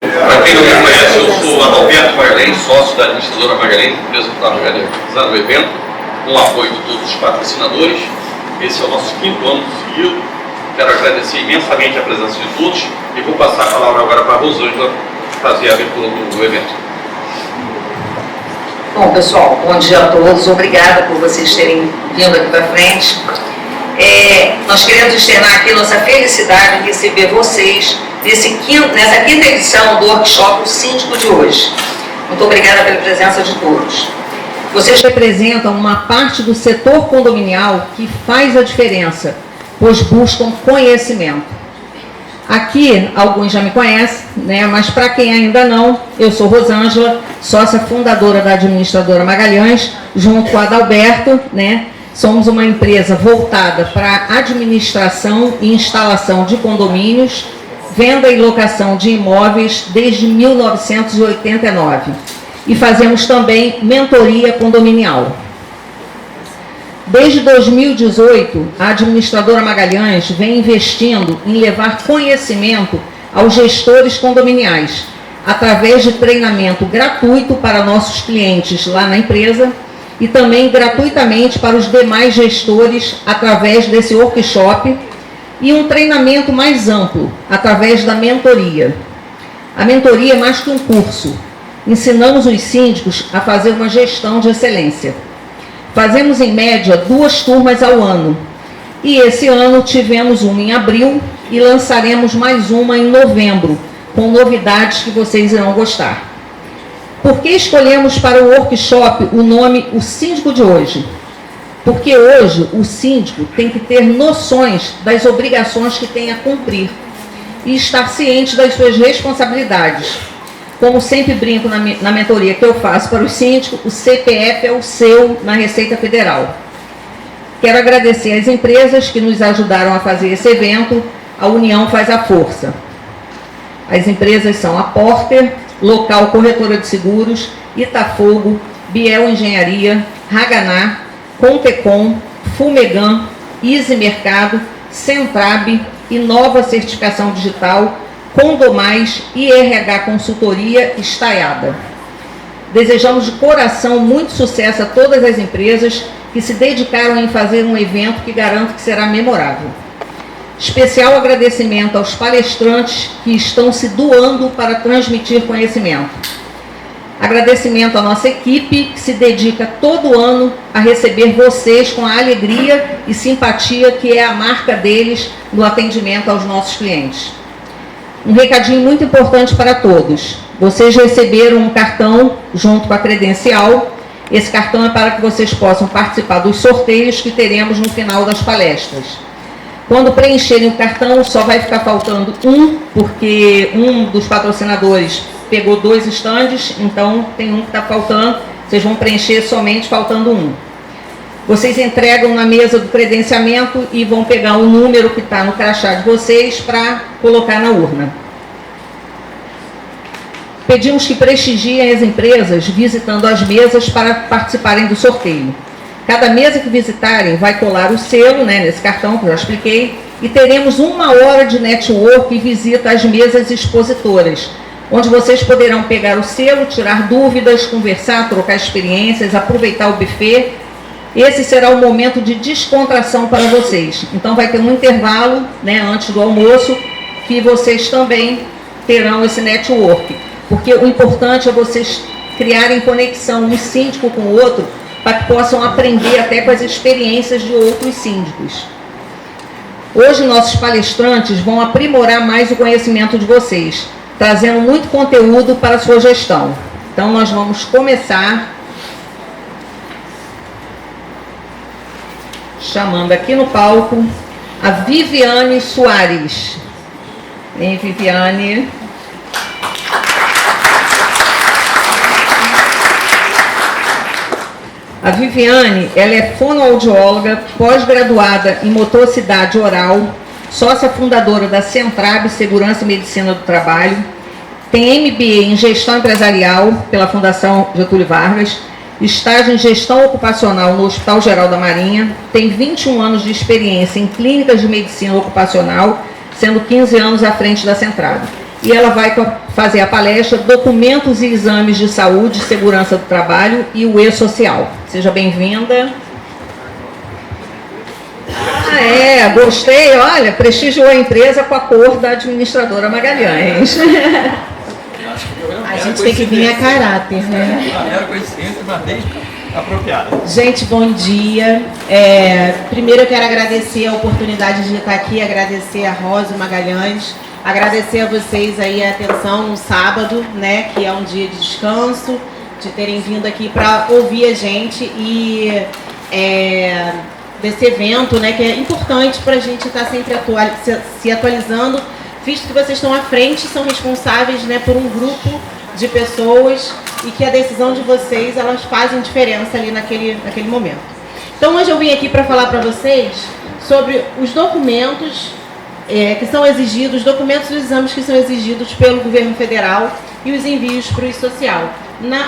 Para quem não me conhece, eu sou Adalberto Magalhães, sócio da administradora Magalhães, empresa que está organizando o evento, com o apoio de todos os patrocinadores. Esse é o nosso 5º ano seguido. Quero agradecer imensamente a presença de todos e vou passar a palavra agora para a Rosângela fazer a abertura do evento. Bom, pessoal, bom dia a todos. Obrigada por vocês terem vindo aqui para frente. Nós queremos externar aqui nossa felicidade de receber vocês nessa quinta edição do workshop O Síndico de hoje. Muito obrigada pela presença de todos. Vocês representam uma parte do setor condominial que faz a diferença, pois buscam conhecimento. Aqui, alguns já me conhecem, né? Mas para quem ainda não, eu sou Rosângela, sócia fundadora da administradora Magalhães, junto com a Adalberto, né? Somos uma empresa voltada para administração e instalação de condomínios, venda e locação de imóveis desde 1989. E fazemos também mentoria condominial. Desde 2018, a administradora Magalhães vem investindo em levar conhecimento aos gestores condominiais, através de treinamento gratuito para nossos clientes lá na empresa e também gratuitamente para os demais gestores através desse workshop e um treinamento mais amplo, através da mentoria. A mentoria é mais que um curso. Ensinamos os síndicos a fazer uma gestão de excelência. Fazemos, em média, 2 turmas ao ano. E esse ano tivemos uma em abril e lançaremos mais uma em novembro, com novidades que vocês irão gostar. Por que escolhemos para o workshop o nome O Síndico de Hoje? Porque hoje o síndico tem que ter noções das obrigações que tem a cumprir e estar ciente das suas responsabilidades. Como sempre brinco na mentoria que eu faço para os síndicos, o CPF é o seu na Receita Federal. Quero agradecer às empresas que nos ajudaram a fazer esse evento. A união faz a força. As empresas são a Porter, Local Corretora de Seguros, Itafogo, Biel Engenharia, Haganá, Contecom, Fumegan, Easy Mercado, Centrab, Inova Certificação Digital, Condomais e RH Consultoria Estaiada. Desejamos de coração muito sucesso a todas as empresas que se dedicaram em fazer um evento que garanto que será memorável. Especial agradecimento aos palestrantes que estão se doando para transmitir conhecimento. Agradecimento à nossa equipe, que se dedica todo ano a receber vocês com a alegria e simpatia que é a marca deles no atendimento aos nossos clientes. Um recadinho muito importante para todos. Vocês receberam um cartão junto com a credencial. Esse cartão é para que vocês possam participar dos sorteios que teremos no final das palestras. Quando preencherem o cartão, só vai ficar faltando um, porque um dos patrocinadores pegou 2 estandes, então tem um que está faltando, vocês vão preencher somente faltando um. Vocês entregam na mesa do credenciamento e vão pegar o número que está no crachá de vocês para colocar na urna. Pedimos que prestigiem as empresas visitando as mesas para participarem do sorteio. Cada mesa que visitarem vai colar o selo, né, nesse cartão que eu já expliquei, e teremos 1 hora de network e visita às mesas expositoras, onde vocês poderão pegar o selo, tirar dúvidas, conversar, trocar experiências, aproveitar o buffet. Esse será o momento de descontração para vocês. Então vai ter um intervalo, né, antes do almoço, que vocês também terão esse network. Porque o importante é vocês criarem conexão um síndico com o outro, para que possam aprender até com as experiências de outros síndicos. Hoje nossos palestrantes vão aprimorar mais o conhecimento de vocês, trazendo muito conteúdo para a sua gestão. Então nós vamos começar chamando aqui no palco a Viviane Soares. Vem, Viviane. A Viviane, ela é fonoaudióloga, pós-graduada em motoricidade oral, sócia fundadora da Centrab Segurança e Medicina do Trabalho, tem MBA em Gestão Empresarial pela Fundação Getúlio Vargas, estágio em Gestão Ocupacional no Hospital Geral da Marinha, tem 21 anos de experiência em clínicas de medicina ocupacional, sendo 15 anos à frente da Centrab. E ela vai fazer a palestra Documentos e Exames de Saúde, Segurança do Trabalho e o E-Social. Seja bem-vinda. Gostei, olha, prestigiou a empresa com a cor da administradora Magalhães. A gente tem que vir a caráter, né? Era coincidência, mas bem apropriada. Gente, bom dia. Primeiro eu quero agradecer a oportunidade de estar aqui, agradecer a Rosa Magalhães, agradecer a vocês aí a atenção no sábado, né, que é um dia de descanso, de terem vindo aqui para ouvir a gente e desse evento, né, que é importante para a gente estar sempre se atualizando, visto que vocês estão à frente, são responsáveis, né, por um grupo de pessoas e que a decisão de vocês, elas fazem diferença ali naquele momento. Então hoje eu vim aqui para falar para vocês sobre os documentos que são exigidos, os documentos dos exames que são exigidos pelo governo federal e os envios para o e-social,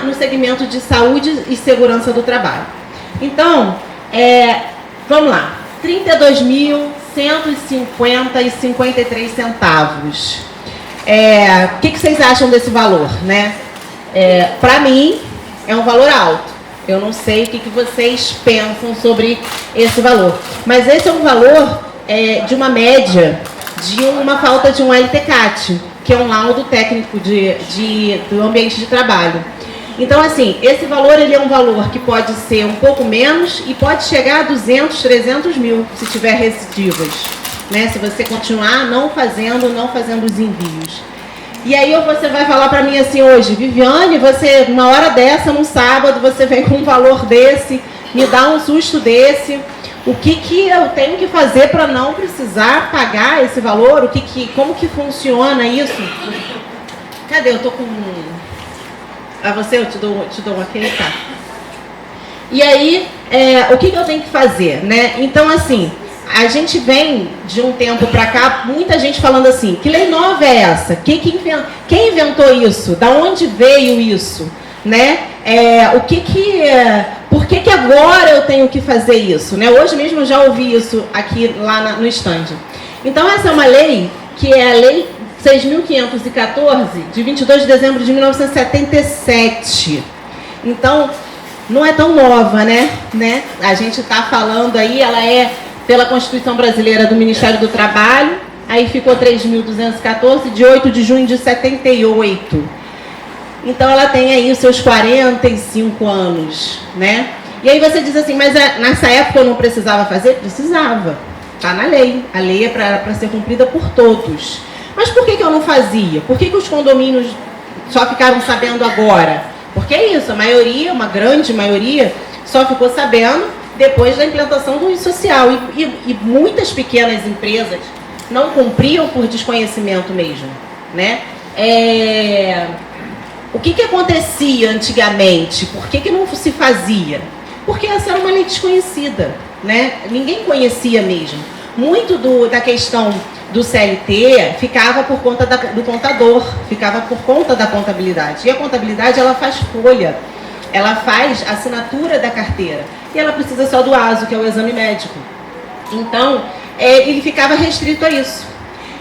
no segmento de saúde e segurança do trabalho. Então, vamos lá, 32.150,53 centavos. O que vocês acham desse valor, né? Para mim, é um valor alto. Eu não sei o que vocês pensam sobre esse valor. Mas esse é um valor de uma média de uma falta de um LTCAT, que é um laudo técnico do ambiente de trabalho. Então, assim, esse valor ele é um valor que pode ser um pouco menos e pode chegar a 200, 300 mil, se tiver recidivas, né? Se você continuar não fazendo os envios. E aí você vai falar para mim assim hoje, Viviane, você, uma hora dessa, num sábado, você vem com um valor desse, me dá um susto desse. O que eu tenho que fazer para não precisar pagar esse valor? Como que funciona isso? Cadê? Eu tô com... eu te dou um ok? Tá. E aí, o que eu tenho que fazer, né? Então, assim, a gente vem de um tempo para cá, muita gente falando assim, que lei nova é essa? Quem inventou isso? Da onde veio isso? Né? Por que agora eu tenho que fazer isso? Né? Hoje mesmo eu já ouvi isso aqui lá no stand. Então, essa é uma lei que é a Lei 6.514, de 22 de dezembro de 1977. Então, não é tão nova, né? A gente está falando aí, ela é pela Constituição Brasileira do Ministério do Trabalho, aí ficou 3.214, de 8 de junho de 78. Então, ela tem aí os seus 45 anos, né? E aí você diz assim, mas nessa época eu não precisava fazer? Precisava. Está na lei. A lei é para ser cumprida por todos. Mas por que eu não fazia? Por que os condomínios só ficaram sabendo agora? Porque é isso, a maioria, uma grande maioria, só ficou sabendo depois da implantação do e-social. E muitas pequenas empresas não cumpriam por desconhecimento mesmo, né? O que acontecia antigamente? Por que não se fazia? Porque essa era uma lei desconhecida, né? Ninguém conhecia mesmo. Muito da questão do CLT ficava por conta do contador, ficava por conta da contabilidade. E a contabilidade, ela faz folha, ela faz assinatura da carteira. E ela precisa só do ASO, que é o exame médico. Então, ele ficava restrito a isso.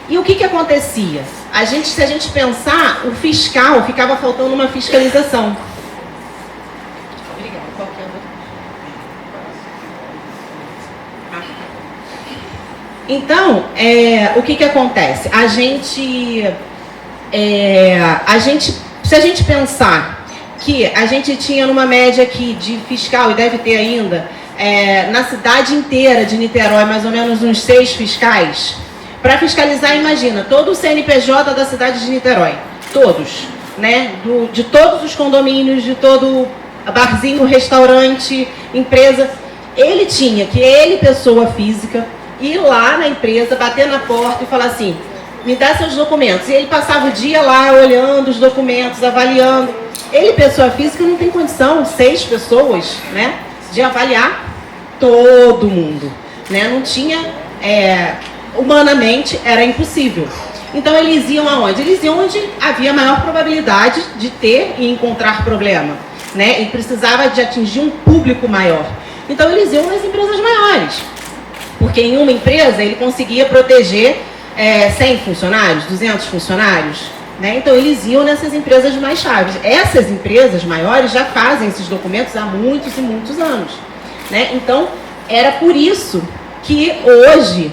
E o que acontecia? Se a gente pensar, o fiscal ficava faltando uma fiscalização. Obrigada. Qual que é o... Então, o que acontece? Se a gente pensar que a gente tinha numa média aqui de fiscal, e deve ter ainda, na cidade inteira de Niterói, mais ou menos uns 6 fiscais. Para fiscalizar, imagina, todo o CNPJ da cidade de Niterói, todos, né? De todos os condomínios, de todo barzinho, restaurante, empresa, ele tinha que, pessoa física, ir lá na empresa, bater na porta e falar assim, me dá seus documentos. E ele passava o dia lá olhando os documentos, avaliando. Ele, pessoa física, não tem condição, 6 pessoas, né? de avaliar todo mundo, né? Não tinha, humanamente, era impossível. Então, eles iam aonde? Eles iam onde havia maior probabilidade de ter e encontrar problema, né? E precisava de atingir um público maior. Então, eles iam nas empresas maiores, porque em uma empresa ele conseguia proteger 100 funcionários, 200 funcionários, né? Então, eles iam nessas empresas mais chaves. Essas empresas maiores já fazem esses documentos há muitos e muitos anos, né? Então, era por isso que hoje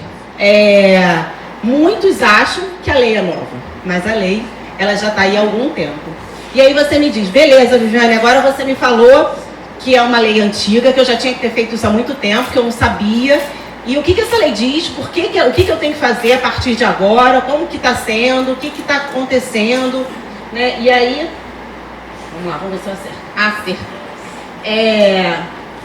muitos acham que a lei é nova, mas a lei ela já está aí há algum tempo. E aí você me diz, beleza, Viviane, agora você me falou que é uma lei antiga, que eu já tinha que ter feito isso há muito tempo, que eu não sabia. E o que essa lei diz? O que eu tenho que fazer a partir de agora? Como que está sendo? O que está acontecendo? Né? E aí, vamos lá, vamos ver se eu acerto.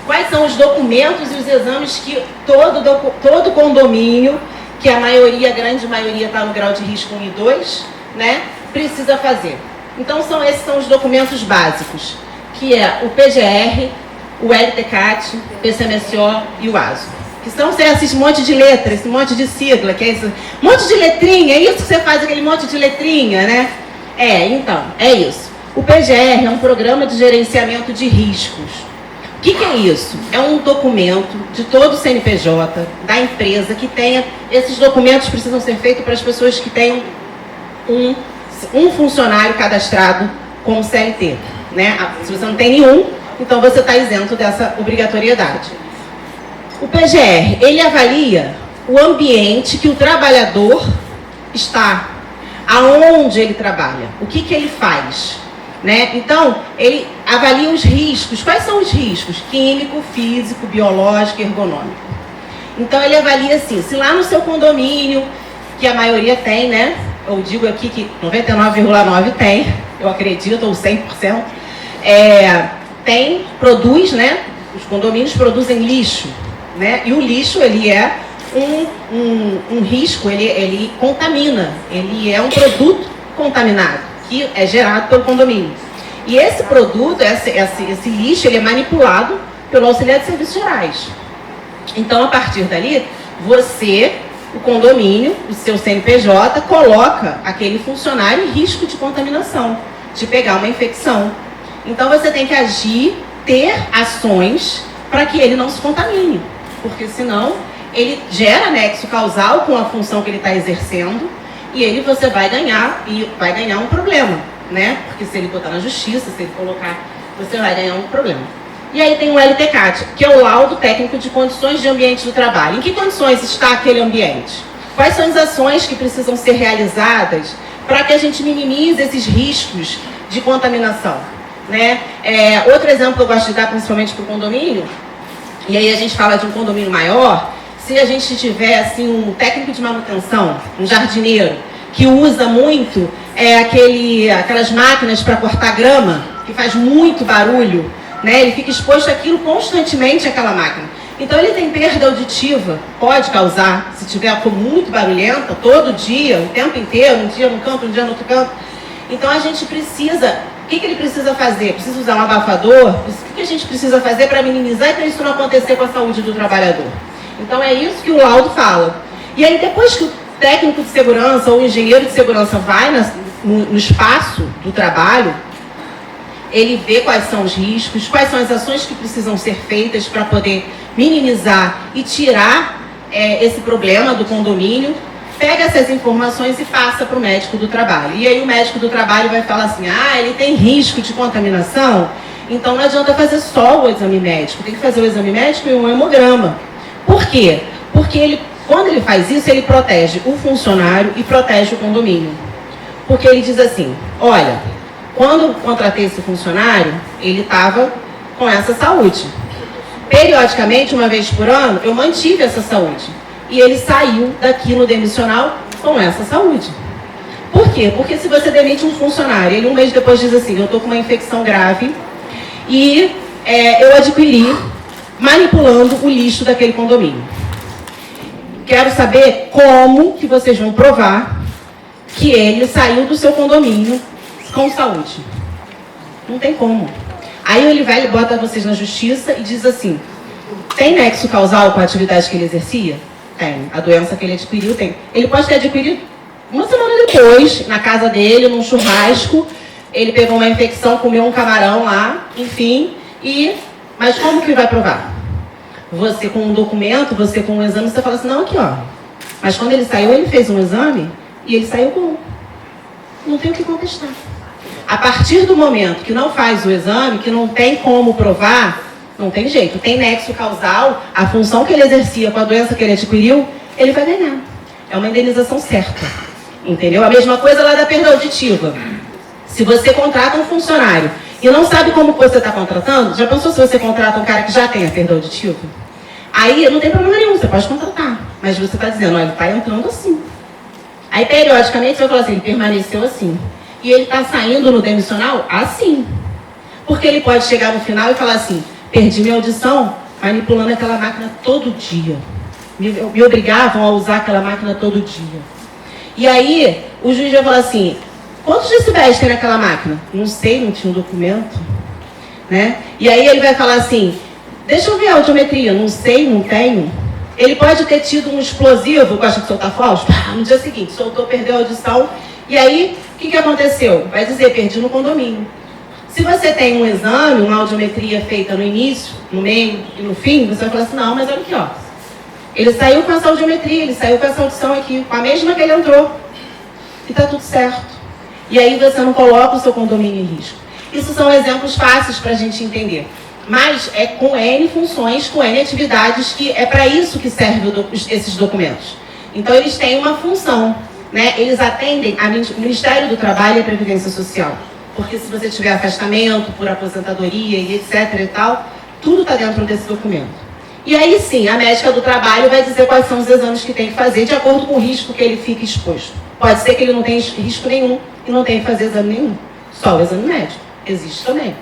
Quais são os documentos e os exames que todo condomínio, que a grande maioria está no grau de risco 1 e 2, né, precisa fazer? Então, esses são os documentos básicos, que é o PGR, o LTCAT, o PCMSO e o ASO. Que são esses monte de letras, esse monte de sigla, que é esse monte de letrinha, é isso que você faz, aquele monte de letrinha, né? Então, é isso. O PGR é um programa de gerenciamento de riscos. O que é isso? É um documento de todo o CNPJ, da empresa, que tenha... Esses documentos precisam ser feitos para as pessoas que tenham um funcionário cadastrado como CLT, né? Se você não tem nenhum, então você está isento dessa obrigatoriedade. O PGR, ele avalia o ambiente que o trabalhador está, aonde ele trabalha, o que ele faz, né? Então, ele avalia os riscos. Quais são os riscos? Químico, físico, biológico e ergonômico. Então, ele avalia assim, se lá no seu condomínio, que a maioria tem, né? Eu digo aqui que 99,9% tem, eu acredito, ou 100%, produz, né? Os condomínios produzem lixo, né? E o lixo, ele é um risco, ele contamina, ele é um produto contaminado, que é gerado pelo condomínio. E esse produto, esse lixo, ele é manipulado pelo auxiliar de serviços gerais. Então, a partir dali, o condomínio, o seu CNPJ, coloca aquele funcionário em risco de contaminação, de pegar uma infecção. Então, você tem que agir, ter ações para que ele não se contamine, porque senão ele gera nexo causal com a função que ele está exercendo e você vai ganhar um problema, né? Porque se ele botar na justiça, se ele colocar, você vai ganhar um problema. E aí tem o LTCAT, que é o laudo técnico de condições de ambiente do trabalho. Em que condições está aquele ambiente? Quais são as ações que precisam ser realizadas para que a gente minimize esses riscos de contaminação, né? Outro exemplo que eu gosto de dar, principalmente para o condomínio, e aí a gente fala de um condomínio maior, se a gente tiver assim, um técnico de manutenção, um jardineiro, que usa muito aquelas máquinas para cortar grama, que faz muito barulho, né? Ele fica exposto àquilo constantemente, àquela máquina. Então ele tem perda auditiva, pode causar, se tiver muito barulhenta, todo dia, o tempo inteiro, um dia num canto, um dia no outro canto. Então a gente precisa, o que ele precisa fazer? Precisa usar um abafador? O que a gente precisa fazer para minimizar e para isso não acontecer com a saúde do trabalhador? Então é isso que o laudo fala. E aí depois que o técnico de segurança ou o engenheiro de segurança vai no espaço do trabalho, ele vê quais são os riscos, quais são as ações que precisam ser feitas para poder minimizar e tirar esse problema do condomínio, pega essas informações e passa para o médico do trabalho. E aí o médico do trabalho vai falar assim, ele tem risco de contaminação, então não adianta fazer só o exame médico, tem que fazer o exame médico e um hemograma. Por quê? Porque quando ele faz isso, ele protege o funcionário e protege o condomínio. Porque ele diz assim, olha, quando eu contratei esse funcionário, ele estava com essa saúde. Periodicamente, uma vez por ano, eu mantive essa saúde. E ele saiu daqui no demissional com essa saúde. Por quê? Porque se você demite um funcionário, ele um mês depois diz assim, eu estou com uma infecção grave e eu adquiri manipulando o lixo daquele condomínio. Quero saber como que vocês vão provar que ele saiu do seu condomínio com saúde. Não tem como. Aí ele vai e bota vocês na justiça e diz assim, tem nexo causal com a atividade que ele exercia? Tem. A doença que ele adquiriu, tem. Ele pode ter adquirido uma semana depois, na casa dele, num churrasco, ele pegou uma infecção, comeu um camarão lá, enfim, mas como que vai provar? Você com um documento, você com um exame, você fala assim, não, aqui ó, mas quando ele saiu, ele fez um exame e ele saiu bom. Não tem o que contestar. A partir do momento que não faz o exame, que não tem como provar, não tem jeito. Tem nexo causal, a função que ele exercia com a doença que ele adquiriu, ele vai ganhar. É uma indenização certa. Entendeu? A mesma coisa lá da perda auditiva. Se você contrata um funcionário e não sabe como você está contratando, já pensou se você contrata um cara que já tem a perda auditiva? Aí não tem problema nenhum, você pode contratar. Mas você está dizendo, olha, ele está entrando assim. Aí, periodicamente, você vai falar assim, ele permaneceu assim. E ele está saindo no demissional assim. Porque ele pode chegar no final e falar assim, perdi minha audição manipulando aquela máquina todo dia. Me obrigavam a usar aquela máquina todo dia. E aí, o juiz vai falar assim, quantos decibéis tem naquela máquina? Não sei, não tinha um documento. Né? E aí ele vai falar assim, deixa eu ver a audiometria, não sei, não tenho. Ele pode ter tido um explosivo, gosta de soltar fogos, no dia seguinte, soltou, perdeu a audição. E aí, o que aconteceu? Vai dizer, perdi no condomínio. Se você tem um exame, uma audiometria feita no início, no meio e no fim, você vai falar assim, não, mas olha aqui, ó. Ele saiu com essa audiometria, ele saiu com essa audição aqui, com a mesma que ele entrou. E tá tudo certo. E aí você não coloca o seu condomínio em risco. Isso são exemplos fáceis para a gente entender. Mas é com N funções, com N atividades, que é para isso que servem esses documentos. Então, eles têm uma função, né? Eles atendem ao Ministério do Trabalho e à Previdência Social. Porque se você tiver afastamento por aposentadoria e etc. e tal, tudo está dentro desse documento. E aí sim, a médica do trabalho vai dizer quais são os exames que tem que fazer de acordo com o risco que ele fica exposto. Pode ser que ele não tenha risco nenhum e não tenha que fazer exame nenhum. Só o exame médico. Existe também.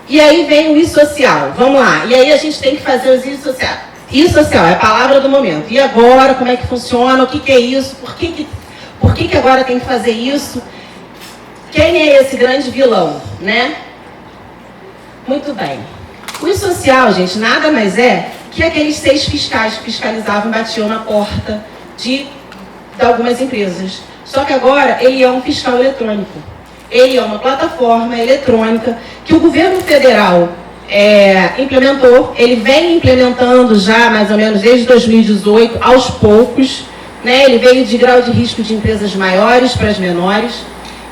E aí vem o I-social. Vamos lá. E aí a gente tem que fazer os I-social. I-social é a palavra do momento. E agora, como é que funciona? O que é isso? Por que agora tem que fazer isso? Quem é esse grande vilão, né? Muito bem. O I-social, gente, nada mais é que aqueles 6 fiscais que fiscalizavam e batiam na porta de algumas empresas. Só que agora ele é um fiscal eletrônico. Ele é uma plataforma eletrônica que o governo federal implementou. Ele vem implementando já, mais ou menos, desde 2018, aos poucos. Né? Ele veio de grau de risco de empresas maiores para as menores.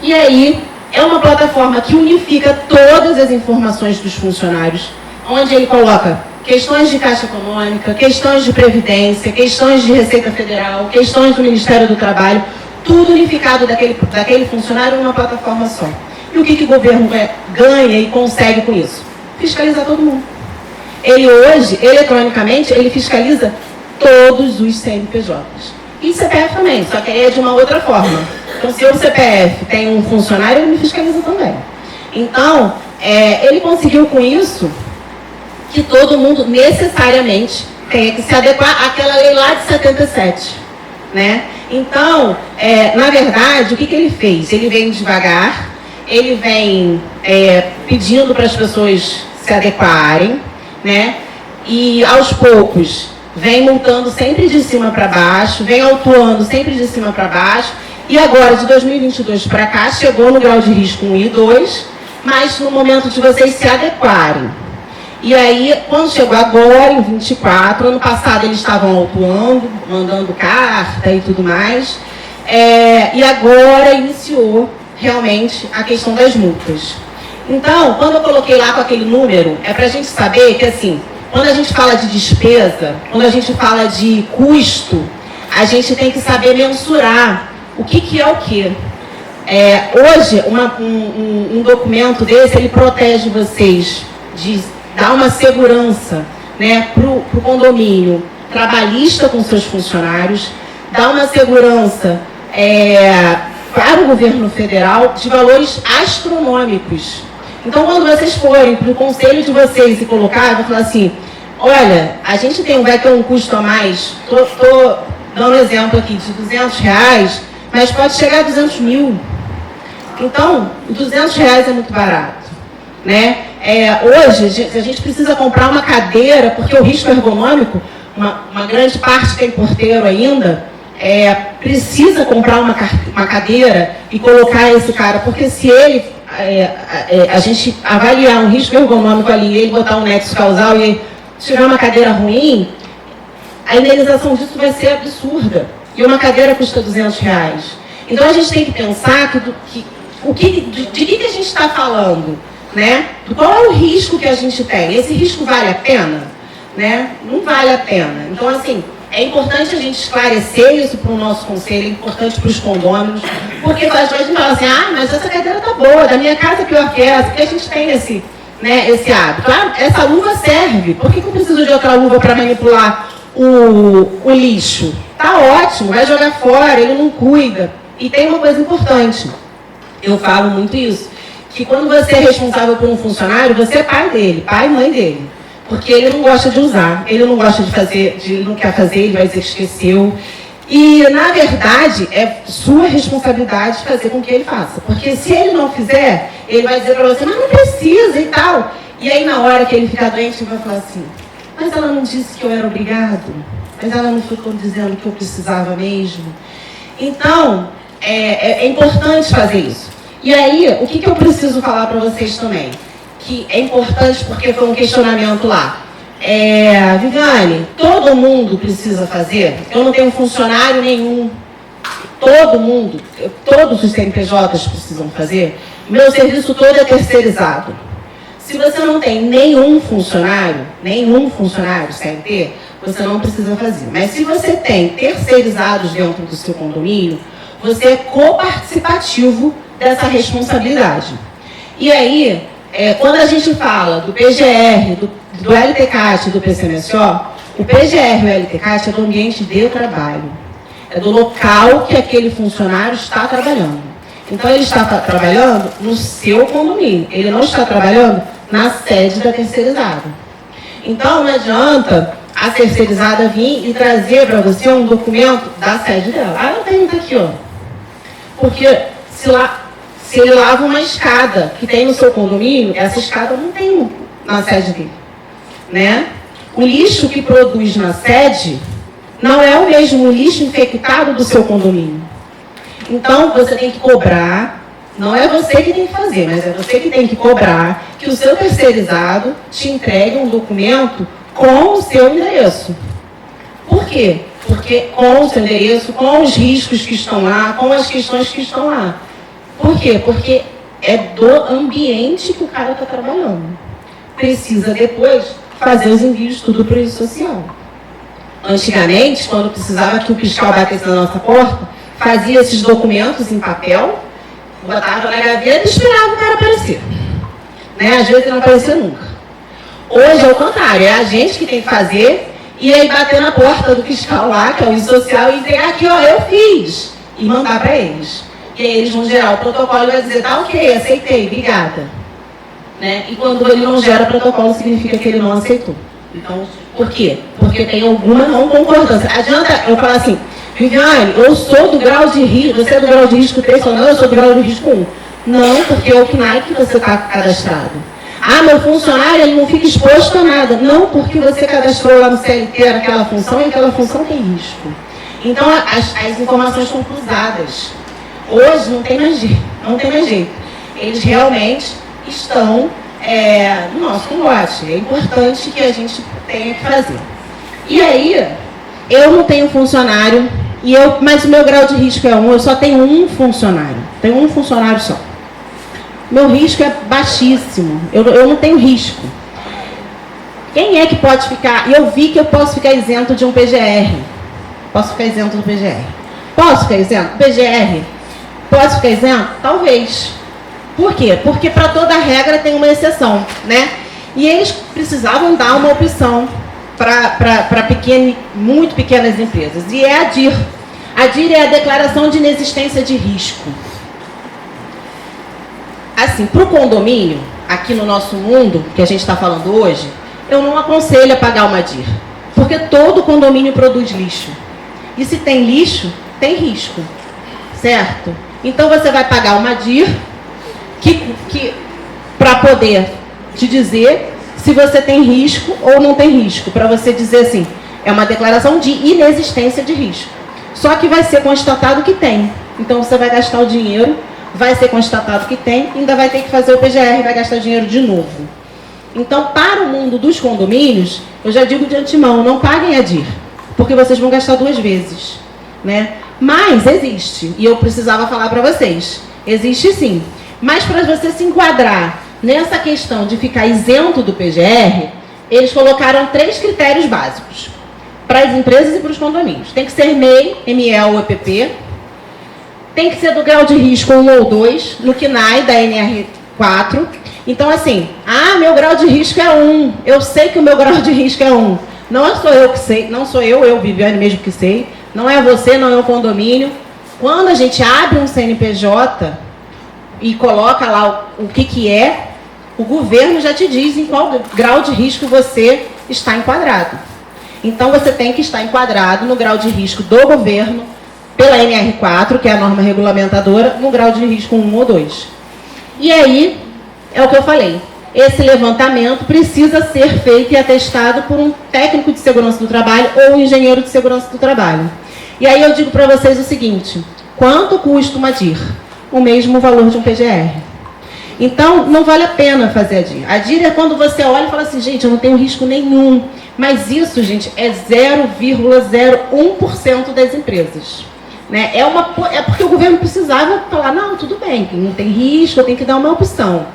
E aí, é uma plataforma que unifica todas as informações dos funcionários, onde ele coloca questões de Caixa Econômica, questões de Previdência, questões de Receita Federal, questões do Ministério do Trabalho, tudo unificado daquele funcionário numa plataforma só. E o que o governo ganha e consegue com isso? Fiscalizar todo mundo. Ele hoje, eletronicamente, ele fiscaliza todos os CNPJs. E CPF também, só que aí é de uma outra forma. Então, se o CPF tem um funcionário, ele me fiscaliza também. Então, ele conseguiu com isso que todo mundo necessariamente tenha que se adequar àquela lei lá de 77. Né? Então, na verdade, o que ele fez? Ele vem devagar, ele vem pedindo para as pessoas se adequarem, né? E aos poucos vem multando sempre de cima para baixo, vem autuando sempre de cima para baixo, e agora, de 2022 para cá, chegou no grau de risco 1 e 2, mas no momento de vocês se adequarem. E aí, quando chegou agora, em 24, ano passado eles estavam autuando, mandando carta e tudo mais, e agora iniciou realmente a questão das multas. Então, quando eu coloquei lá com aquele número, é para a gente saber que, assim, quando a gente fala de despesa, quando a gente fala de custo, a gente tem que saber mensurar o que é o quê. Hoje, um documento desse, ele protege vocês de dar uma segurança, né, para o condomínio trabalhista com seus funcionários, dá uma segurança para o governo federal de valores astronômicos. Então, quando vocês forem para o conselho de vocês e colocar, eu vou falar assim, olha, a gente vai ter um custo a mais, estou dando exemplo aqui de R$200, mas pode chegar a 200 mil. Então, R$200 é muito barato. né? Hoje, a gente precisa comprar uma cadeira, porque o risco ergonômico, uma grande parte tem porteiro ainda, precisa comprar uma cadeira e colocar esse cara, porque se ele, a gente avaliar um risco ergonômico ali, ele botar um nexo causal e tiver uma cadeira ruim, a indenização disso vai ser absurda. E uma cadeira custa R$200. Então a gente tem que pensar de que a gente está falando, né? Qual é o risco que a gente tem? Esse risco vale a pena? Né? Não vale a pena. Então, assim, é importante a gente esclarecer isso para o nosso conselho, é importante para os condôminos, porque às vezes a gente fala assim, mas essa cadeira tá boa, da minha casa é pior que essa, porque a gente tem esse hábito. Essa luva serve, por que eu preciso de outra luva para manipular o lixo? Tá ótimo, vai jogar fora, ele não cuida. E tem uma coisa importante, eu falo muito isso, que quando você é responsável por um funcionário, você é pai dele, pai e mãe dele. Porque ele não gosta de usar, ele não gosta de fazer, ele não quer fazer, ele vai dizer que esqueceu. E, na verdade, é sua responsabilidade fazer com que ele faça. Porque se ele não fizer, ele vai dizer para você, mas não precisa e tal. E aí, na hora que ele ficar doente, ele vai falar assim, mas ela não disse que eu era obrigado? Mas ela não ficou dizendo que eu precisava mesmo? Então, é importante fazer isso. E aí, o que eu preciso falar para vocês também? Que é importante porque foi um questionamento lá. Viviane, todo mundo precisa fazer? Eu não tenho funcionário nenhum. Todo mundo, todos os CNPJs precisam fazer. Meu serviço todo é terceirizado. Se você não tem nenhum funcionário CLT, você não precisa fazer. Mas se você tem terceirizados dentro do seu condomínio, você é coparticipativo dessa responsabilidade. E aí, quando a gente fala do PGR, do LTCAT e do PCMSO, o PGR e o LTCAT é do ambiente de trabalho. É do local que aquele funcionário está trabalhando. Então, ele está trabalhando no seu condomínio. Ele não está trabalhando na sede da terceirizada. Então, não adianta a terceirizada vir e trazer para você um documento da sede dela. Eu tenho aqui, ó. Porque se ele lava uma escada que tem no seu condomínio, essa escada não tem na sede dele, né? O lixo que produz na sede não é o mesmo lixo infectado do seu condomínio. Então, você tem que cobrar, não é você que tem que fazer, mas é você que tem que cobrar que o seu terceirizado te entregue um documento com o seu endereço. Por quê? Porque com o seu endereço, com os riscos que estão lá, com as questões que estão lá. Por quê? Porque é do ambiente que o cara está trabalhando. Precisa depois fazer os envios tudo para o social. Antigamente, quando precisava que o fiscal batesse na nossa porta, fazia esses documentos em papel, botava na gaveta e esperava o cara aparecer. Né? Às vezes ele não aparecia nunca. Hoje é o contrário, é a gente que tem que fazer e aí bater na porta do fiscal lá, que é o social, e entregar aqui, ó, eu fiz, e mandar para eles. E aí eles vão gerar o protocolo e vai dizer, tá ok, aceitei, obrigada. Né? E quando ele não gera protocolo, significa que ele não aceitou. Então, por quê? Porque tem alguma não concordância. Adianta eu falar assim, Viviane, eu sou do grau de risco, você é do grau de risco 3, não, eu sou do grau de risco 1. Não, porque é o CNAE que você está cadastrado. Meu funcionário ele não fica exposto a nada. Não, porque você cadastrou lá no CLT aquela função e aquela função tem risco. Então, as informações estão cruzadas. Hoje não tem mais jeito. Eles realmente estão no nosso combate. É importante que a gente tenha que fazer. E aí, eu não tenho funcionário, mas o meu grau de risco é 1, eu só tenho um funcionário. Tenho um funcionário só. Meu risco é baixíssimo. Eu não tenho risco. Quem é que pode ficar? Eu vi que eu posso ficar isento de um PGR. Posso ficar isento do PGR. Posso ficar isento? PGR? Posso ficar isento? Talvez. Por quê? Porque para toda regra tem uma exceção, né? E eles precisavam dar uma opção para muito pequenas empresas. E é a DIR. A DIR é a Declaração de Inexistência de Risco. Assim, para o condomínio, aqui no nosso mundo, que a gente está falando hoje, eu não aconselho a pagar uma DIR. Porque todo condomínio produz lixo. E se tem lixo, tem risco. Certo? Então, você vai pagar uma DIR que para poder te dizer se você tem risco ou não tem risco, para você dizer assim, é uma declaração de inexistência de risco. Só que vai ser constatado que tem. Então você vai gastar o dinheiro, vai ser constatado que tem, ainda vai ter que fazer o PGR, vai gastar dinheiro de novo. Então, para o mundo dos condomínios, eu já digo de antemão, não paguem a DIR, porque vocês vão gastar 2 vezes, né? Mas existe, e eu precisava falar para vocês, existe sim. Mas para você se enquadrar nessa questão de ficar isento do PGR, eles colocaram 3 critérios básicos para as empresas e para os condomínios. Tem que ser MEI, ME ou EPP, tem que ser do grau de risco 1 ou 2, no CNAE da NR4. Então, assim, meu grau de risco é 1, eu sei que o meu grau de risco é 1. Não sou eu que sei, não sou eu, Viviane mesmo que sei, não é você, não é o condomínio. Quando a gente abre um CNPJ e coloca lá o que é, o governo já te diz em qual grau de risco você está enquadrado. Então, você tem que estar enquadrado no grau de risco do governo, pela NR4, que é a norma regulamentadora, no grau de risco 1 ou 2. E aí, é o que eu falei, esse levantamento precisa ser feito e atestado por um técnico de segurança do trabalho ou um engenheiro de segurança do trabalho. E aí eu digo para vocês o seguinte, quanto custa uma DIR? O mesmo valor de um PGR. Então, não vale a pena fazer a DIR. A DIR é quando você olha e fala assim, gente, eu não tenho risco nenhum. Mas isso, gente, é 0,01% das empresas. Né? É porque o governo precisava falar, não, tudo bem, quem não tem risco, eu tenho que dar uma opção.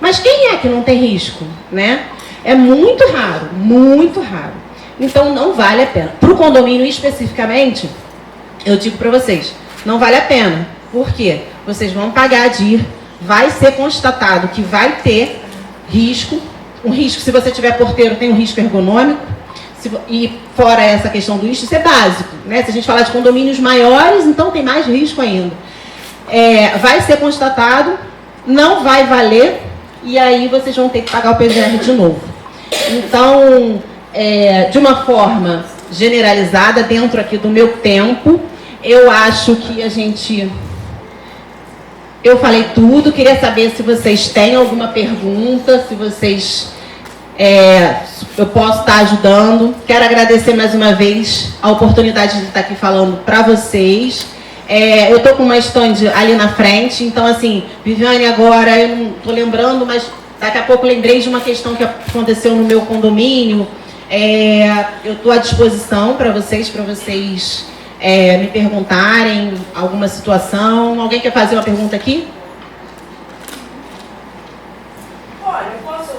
Mas quem é que não tem risco? Né? É muito raro, muito raro. Então, não vale a pena. Para o condomínio especificamente, eu digo para vocês, não vale a pena. Por quê? Vocês vão pagar a DIR, vai ser constatado que vai ter risco. Um risco, se você tiver porteiro, tem um risco ergonômico. E fora essa questão do risco, isso é básico. Né? Se a gente falar de condomínios maiores, então tem mais risco ainda. Vai ser constatado, não vai valer, e aí vocês vão ter que pagar o PGR de novo. Então, de uma forma generalizada, dentro aqui do meu tempo, eu acho que a gente... Eu falei tudo, queria saber se vocês têm alguma pergunta, se vocês... eu posso estar ajudando. Quero agradecer mais uma vez a oportunidade de estar aqui falando para vocês. Eu estou com uma stand ali na frente, então assim, Viviane, agora eu não estou lembrando, mas daqui a pouco lembrei de uma questão que aconteceu no meu condomínio. Eu estou à disposição para vocês me perguntarem alguma situação. Alguém quer fazer uma pergunta aqui? Olha, eu posso...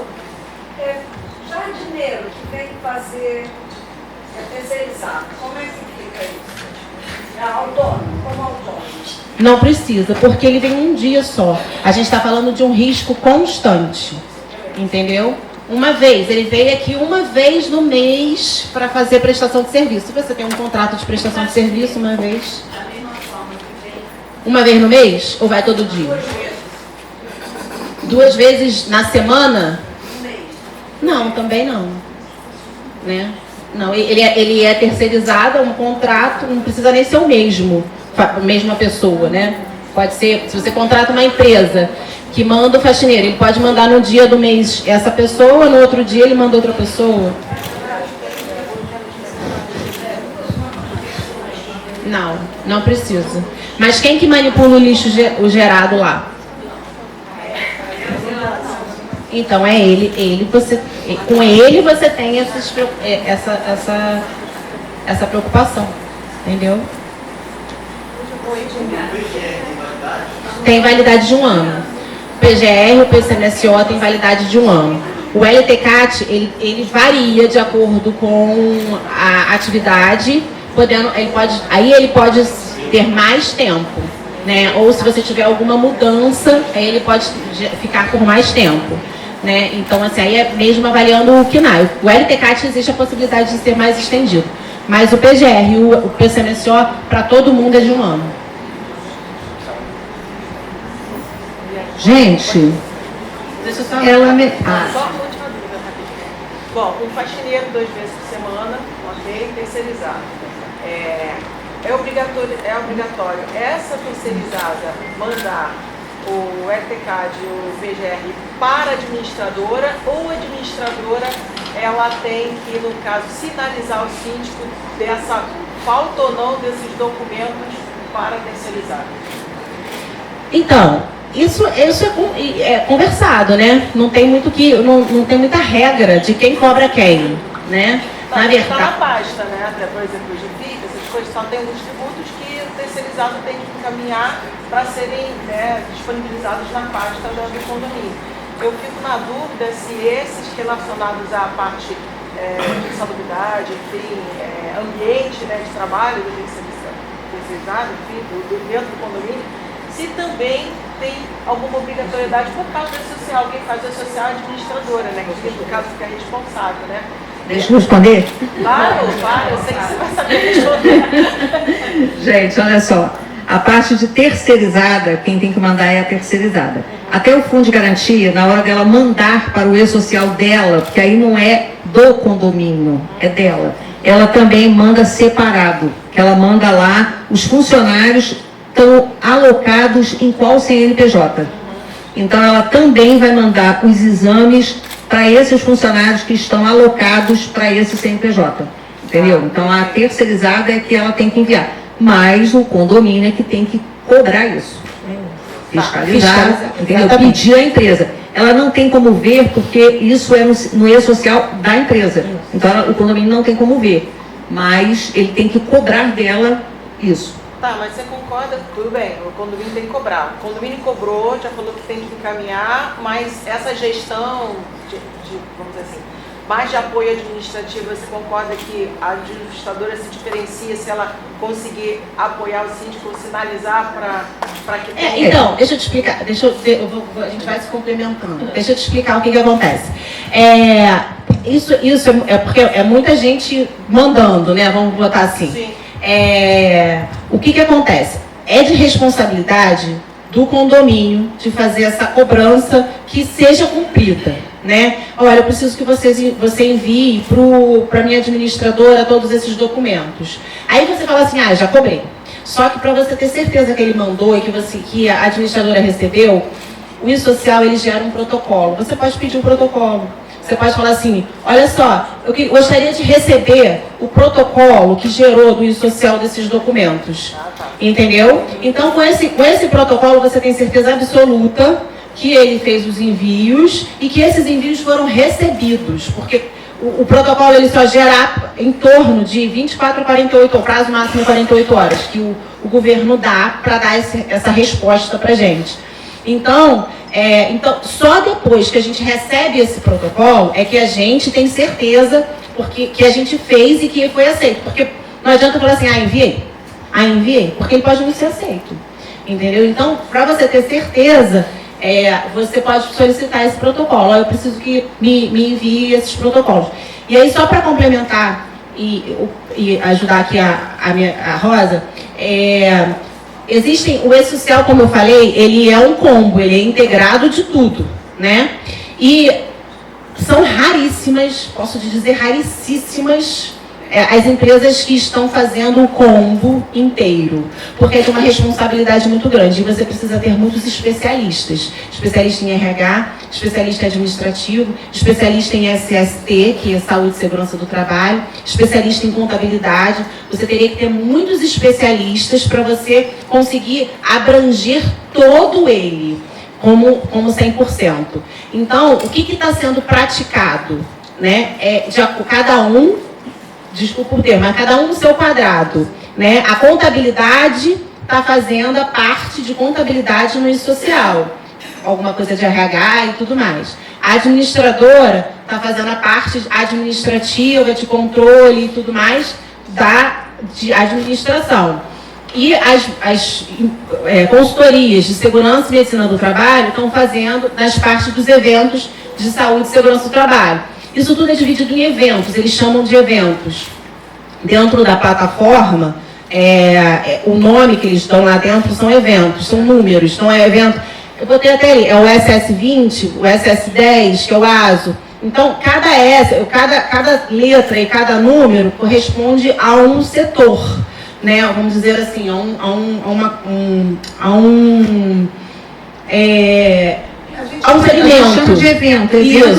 jardineiro que tem que fazer terceirizado, como é que fica isso? É autônomo, como autônomo? Não precisa, porque ele vem um dia só. A gente está falando de um risco constante, entendeu? Uma vez, ele veio aqui uma vez no mês para fazer prestação de serviço. Se você tem um contrato de prestação de serviço, uma vez... Uma vez no mês? Ou vai todo dia? 2 vezes na semana? Não, também não. Né? Não, ele é terceirizado, é um contrato, não precisa nem ser a mesma pessoa, né? Pode ser, se você contrata uma empresa que manda o faxineiro, ele pode mandar no dia do mês essa pessoa, no outro dia ele manda outra pessoa. Não, não precisa. Mas quem que manipula o lixo gerado lá? Então é com ele você tem essa preocupação, entendeu? Tem validade de 1 ano. O PGR, o PCMSO tem validade de 1 ano. O LTCAT, ele varia de acordo com a atividade, ele pode ter mais tempo, né? Ou se você tiver alguma mudança, aí ele pode ficar por mais tempo. Né? Então, assim, aí é mesmo avaliando o CNAE. O LTCAT existe a possibilidade de ser mais estendido. Mas o PGR e o PCMSO, para todo mundo, é de 1 ano. Gente, Deixa eu só... Só uma última dúvida, rapidinho. Bom, um faxineiro 2 vezes por semana, ok, terceirizado. É obrigatório essa terceirizada mandar o ETCAD e o PGR para a administradora, ou a administradora ela tem que, no caso, sinalizar ao síndico dessa falta ou não desses documentos para terceirizar? Então, isso é conversado, né? Não tem muita regra de quem cobra quem, né? Está na pasta, né? Até, por exemplo, o GFIC, essas coisas, só tem alguns tributos que o terceirizado tem que encaminhar para serem, né, disponibilizados na pasta do condomínio. Eu fico na dúvida se esses relacionados à parte de salubridade, enfim, ambiente, né, de trabalho do terceirizado, enfim, dentro do condomínio, se também tem alguma obrigatoriedade por causa da social, quem faz a social é a administradora, né, que no caso fica responsável, né? Deixa eu responder? Claro, eu sei que você vai saber responder. Gente, olha só. A parte de terceirizada, quem tem que mandar é a terceirizada. Até o fundo de garantia, na hora dela mandar para o e-social dela, porque aí não é do condomínio, é dela. Ela também manda separado, que ela manda lá, os funcionários estão alocados em qual CNPJ. Então ela também vai mandar os exames para esses funcionários que estão alocados para esse CNPJ. Entendeu? Então a terceirizada é que ela tem que enviar. Mas o condomínio é que tem que cobrar isso. Fiscalizar, entendeu? Pedir à empresa. Ela não tem como ver, porque isso é no e-social da empresa. Então o condomínio não tem como ver. Mas ele tem que cobrar dela isso. Tá, mas você concorda? Tudo bem, o condomínio tem que cobrar. O condomínio cobrou, já falou que tem que encaminhar, mas essa gestão vamos dizer assim, mais de apoio administrativo, você concorda que a administradora se diferencia se ela conseguir apoiar o síndico, sinalizar para que tenha... Então, deixa eu te explicar, a gente vai se complementando. Deixa eu te explicar o que acontece. Isso é porque é muita gente mandando, né? Vamos botar assim. Sim. O que acontece? É de responsabilidade do condomínio de fazer essa cobrança que seja cumprida, né? Olha, eu preciso que você envie para a minha administradora todos esses documentos. Aí você fala assim, já cobrei. Só que para você ter certeza que ele mandou e que a administradora recebeu, o e-social ele gera um protocolo. Você pode pedir um protocolo. Você pode falar assim, olha só, eu gostaria de receber o protocolo que gerou do e-social desses documentos. Entendeu? Então, com esse protocolo, você tem certeza absoluta que ele fez os envios e que esses envios foram recebidos. Porque o protocolo ele só gera em torno de 24 a 48, o prazo máximo 48 horas, que o governo dá para dar essa resposta para a gente. Então, só depois que a gente recebe esse protocolo é que a gente tem certeza que a gente fez e que foi aceito. Porque não adianta falar assim, enviei, porque ele pode não ser aceito. Entendeu? Então, para você ter certeza, você pode solicitar esse protocolo. Eu preciso que me envie esses protocolos. E aí, só para complementar e ajudar aqui a Rosa, o e-social, como eu falei, ele é um combo, ele é integrado de tudo, né? E são raríssimas, posso te dizer, raríssimas as empresas que estão fazendo o combo inteiro, porque é de uma responsabilidade muito grande e você precisa ter muitos especialistas. Especialista em RH, especialista administrativo, especialista em SST, que é Saúde e Segurança do Trabalho, especialista em contabilidade. Você teria que ter muitos especialistas para você conseguir abranger todo ele como 100%. Então, o que está sendo praticado? Né? Cada um... Desculpa o termo, mas cada um no seu quadrado, né? A contabilidade está fazendo a parte de contabilidade no e-social, alguma coisa de RH e tudo mais. A administradora está fazendo a parte administrativa, de controle e tudo mais de administração. E as consultorias de segurança e medicina do trabalho estão fazendo nas partes dos eventos de saúde e segurança do trabalho. Isso tudo é dividido em eventos, eles chamam de eventos. Dentro da plataforma, o nome que eles dão lá dentro são eventos, são números. Então, evento, eu botei até ali, o SS20, o SS10, que é o ASO. Então, cada letra e cada número corresponde a um setor, né? Vamos dizer assim, Há um segmento. A gente chama de evento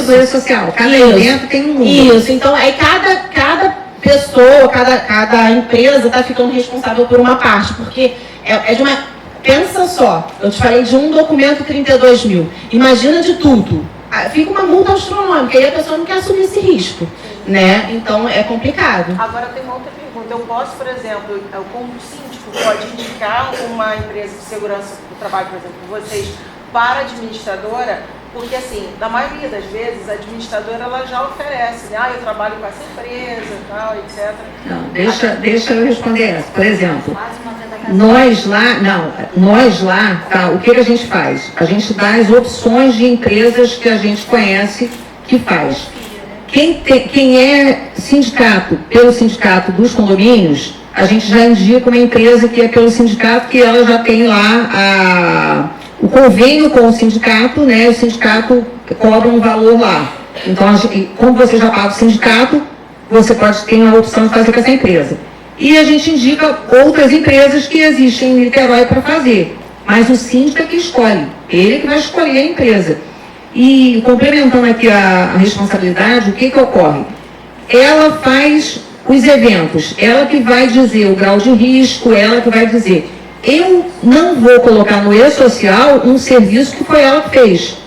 do E-Social. Cada evento tem um número. Isso, então aí cada pessoa, cada empresa está ficando responsável por uma parte, porque é de uma... Pensa só, eu te falei de um documento 32 mil, imagina de tudo. Fica uma multa astronômica e a pessoa não quer assumir esse risco, né? Então é complicado. Agora tem uma outra pergunta. Eu posso, por exemplo, como síndico, pode indicar uma empresa de segurança do trabalho, por exemplo, vocês, para a administradora? Porque, assim, na maioria das vezes, a administradora ela já oferece, né? Eu trabalho com essa empresa e tal, etc. Não, deixa eu responder essa. Por exemplo, nós lá, tá, o que a gente faz? A gente dá as opções de empresas que a gente conhece que faz. Quem é sindicato, pelo sindicato dos condomínios, a gente já indica uma empresa que é pelo sindicato, que ela já tem lá o convênio com o sindicato, né? O sindicato cobra um valor lá. Então, como você já paga o sindicato, você pode ter a opção de fazer com essa empresa. E a gente indica outras empresas que existem em Niterói para fazer. Mas o síndico é que escolhe. Ele que vai escolher a empresa. E, complementando aqui a responsabilidade, o que ocorre? Ela faz os eventos, ela que vai dizer o grau de risco, ela que vai dizer... Eu não vou colocar no E-Social um serviço que foi ela que fez.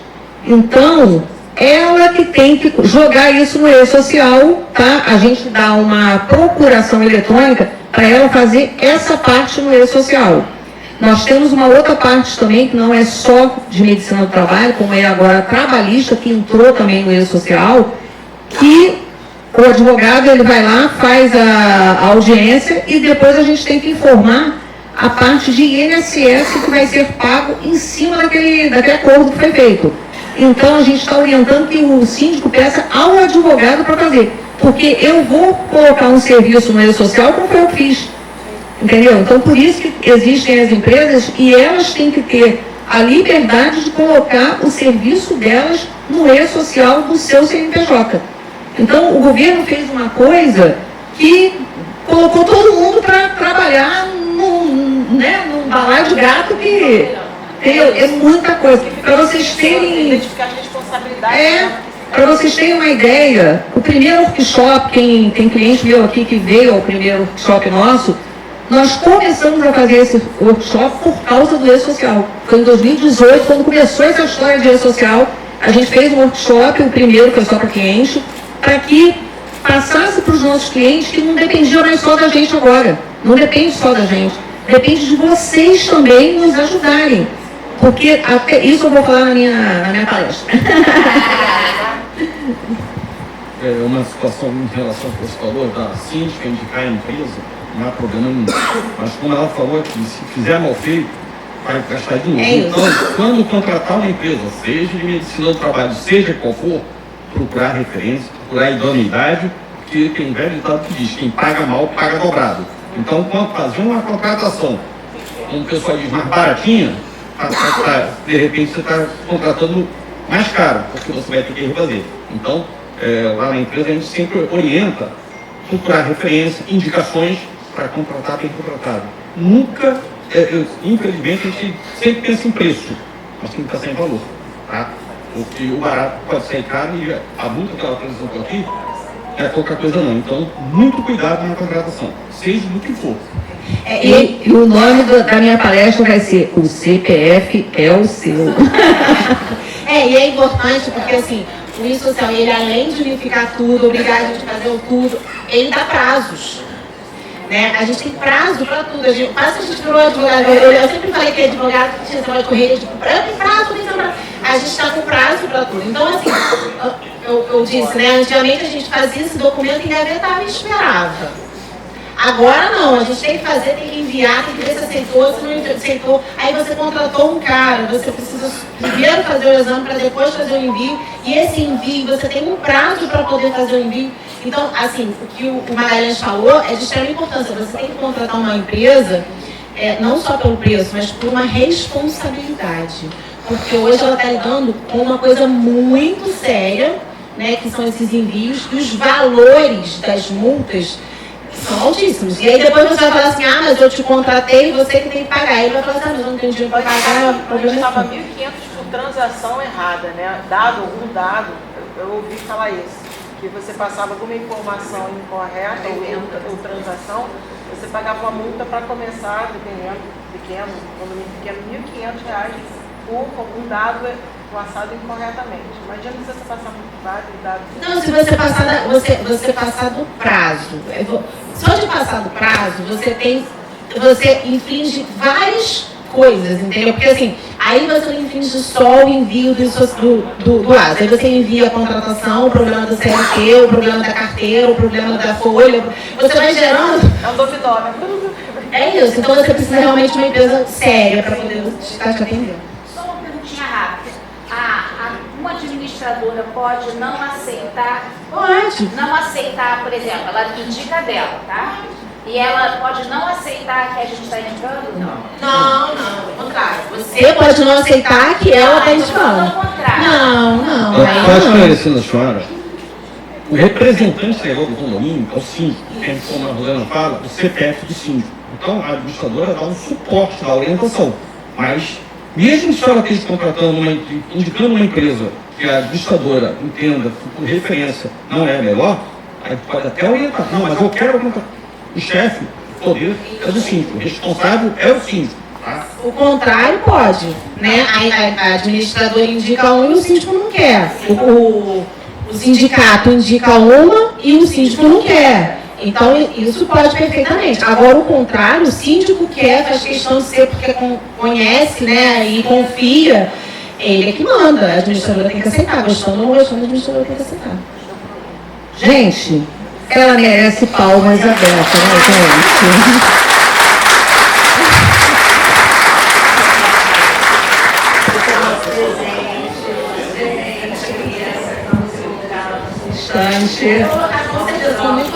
Então, ela que tem que jogar isso no E-Social, tá? A gente dá uma procuração eletrônica para ela fazer essa parte no E-Social. Nós temos uma outra parte também, que não é só de medicina do trabalho, como é agora trabalhista, que entrou também no E-Social, que o advogado ele vai lá, faz a audiência e depois a gente tem que informar a parte de INSS que vai ser pago em cima daquele acordo que foi feito. Então, a gente está orientando que o síndico peça ao advogado para fazer. Porque eu vou colocar um serviço no E-Social como eu fiz. Entendeu? Então, por isso que existem as empresas e elas têm que ter a liberdade de colocar o serviço delas no E-Social do seu CNPJ. Então, o governo fez uma coisa que colocou todo mundo para trabalhar num balaio de gato que é muita coisa. Para vocês terem... Identificar as responsabilidades. Para vocês terem uma ideia, o primeiro workshop, quem tem cliente meu aqui que veio ao primeiro workshop nosso, nós começamos a fazer esse workshop por causa do E-Social. Foi em 2018, quando começou essa história de E-Social, a gente fez um workshop, o primeiro foi só para cliente, para que passasse para os nossos clientes que não dependiam mais só da gente agora. Não depende só da gente. Depende de vocês também nos ajudarem. Porque até isso eu vou falar na minha palestra. É uma situação em relação ao que você falou, da síndica indicar a empresa, não há problema nenhum. Mas como ela falou aqui, se fizer mal feito, vai gastar de novo. Então, quando contratar uma empresa, seja de medicina do trabalho, seja qual for, procurar referência, procurar idoneidade, porque tem um velho ditado que diz, quem paga mal, paga dobrado. Então, quando fazer uma contratação, como o pessoal diz, mais baratinha, de repente você está contratando mais caro, porque você vai ter que refazer. Então, lá na empresa a gente sempre orienta, procurar referência, indicações para contratar bem contratado. Nunca, infelizmente, a gente sempre pensa em preço, mas tem que estar sem valor, tá? Porque o barato pode sair caro e a multa que ela apresentou aqui é pouca coisa não. Então, muito cuidado na contratação, seja do que for. E o nome da minha palestra vai ser O CPF é o seu. E é importante porque, assim, o E-Social, ele além de unificar tudo, obrigar a gente a fazer o tudo, ele dá prazos. Né? A gente tem prazo para tudo. Passa a gente virou advogado. Eu sempre falei que advogado tinha trabalho de correio, tipo, tem prazo, tem prazo. A gente está com prazo para tudo. Então, assim, eu disse, né? Antigamente a gente fazia esse documento, engavetava e esperava. Agora não, a gente tem que fazer, tem que enviar, tem que ver se aceitou, se não aceitou. Aí você contratou um cara, você precisa primeiro fazer o exame para depois fazer o envio. E esse envio, você tem um prazo para poder fazer o envio. Então, assim, o que o Magalhães falou é de extrema importância. Você tem que contratar uma empresa, não só pelo preço, mas por uma responsabilidade. Porque hoje ela está lidando com uma coisa muito séria, né, que são esses envios, e os valores das multas São altíssimos. E aí depois você vai falar assim, ah, mas eu te contratei, você que tem que pagar. Aí ele vai falar assim, ah, mas eu não tenho dinheiro para pagar, o problema é Estava seu. 1.500 por transação errada, né? Um dado, eu ouvi falar isso, que você passava alguma informação incorreta ou transação, você pagava uma multa para começar, dependendo, condomínio pequeno, R$ 1.500 por um dado passado incorretamente. Imagina se você passar vários dados. Não, se você passar do prazo. Só de passar do prazo, você infringe várias coisas, entendeu? Porque assim, aí você não infringe só o envio do ato. Aí você envia a contratação, o problema do CLT, o problema da carteira, o problema da folha. Você vai gerando. É um dominó, né? É isso. Então você precisa realmente de uma empresa séria para poder estar te atendendo. Só uma perguntinha rápida. Uma administradora pode não aceitar? Pode. Não aceitar, por exemplo, ela indica dela, tá? E ela pode não aceitar que a gente está indicando? Não. Não, ao contrário. Você pode não aceitar que ela está indicando. Não. Só esclarecendo a senhora, o representante legal do condomínio é o síndico, tem, como a Rosana fala, o CPF do síndico. Então a administradora dá um suporte, dá orientação. Mas, mesmo se ela esteja contratando, indicando uma empresa que a administradora entenda que por referência não é a melhor, aí pode até orientar. Não, mas eu quero contratar. O chefe, o poder é do síndico, o responsável é o síndico. Tá? O contrário pode, né? A administradora indica um e o síndico não quer. O sindicato indica uma e o síndico não quer. Então, isso pode perfeitamente. Agora, o contrário, o síndico quer, faz questão de ser porque conhece, né, e confia, ele é que manda. A administradora tem que aceitar. Gostando ou não gostando, a administradora tem que aceitar. Gente, ela merece palmas abertas, né, gente? Com certeza, muito